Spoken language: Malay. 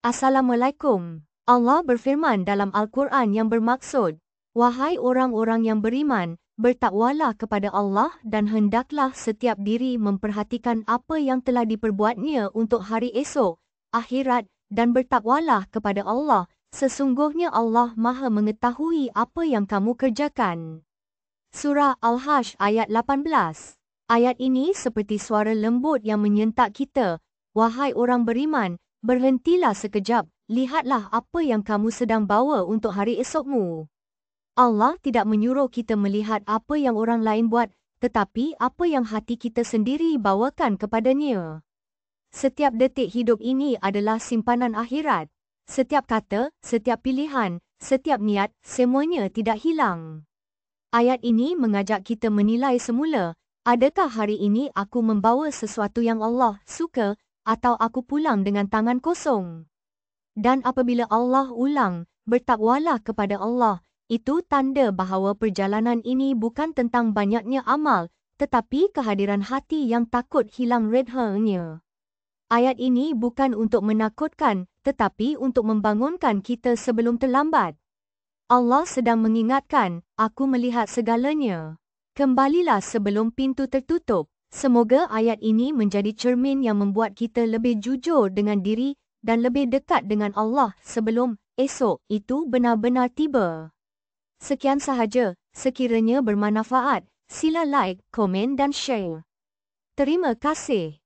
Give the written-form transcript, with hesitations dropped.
Assalamualaikum. Allah berfirman dalam Al-Quran yang bermaksud, "Wahai orang-orang yang beriman, bertakwalah kepada Allah dan hendaklah setiap diri memperhatikan apa yang telah diperbuatnya untuk hari esok, akhirat, dan bertakwalah kepada Allah. Sesungguhnya Allah Maha mengetahui apa yang kamu kerjakan." Surah Al-Hajj ayat 18. Ayat ini seperti suara lembut yang menyentak kita. Wahai orang beriman, berhentilah sekejap, lihatlah apa yang kamu sedang bawa untuk hari esokmu. Allah tidak menyuruh kita melihat apa yang orang lain buat, tetapi apa yang hati kita sendiri bawakan kepadanya. Setiap detik hidup ini adalah simpanan akhirat. Setiap kata, setiap pilihan, setiap niat, semuanya tidak hilang. Ayat ini mengajak kita menilai semula, adakah hari ini aku membawa sesuatu yang Allah suka, atau aku pulang dengan tangan kosong? Dan apabila Allah ulang, bertakwalah kepada Allah, itu tanda bahawa perjalanan ini bukan tentang banyaknya amal, tetapi kehadiran hati yang takut hilang redha-Nya. Ayat ini bukan untuk menakutkan, tetapi untuk membangunkan kita sebelum terlambat. Allah sedang mengingatkan, aku melihat segalanya. Kembalilah sebelum pintu tertutup. Semoga ayat ini menjadi cermin yang membuat kita lebih jujur dengan diri dan lebih dekat dengan Allah sebelum esok itu benar-benar tiba. Sekian sahaja, sekiranya bermanfaat, sila like, komen dan share. Terima kasih.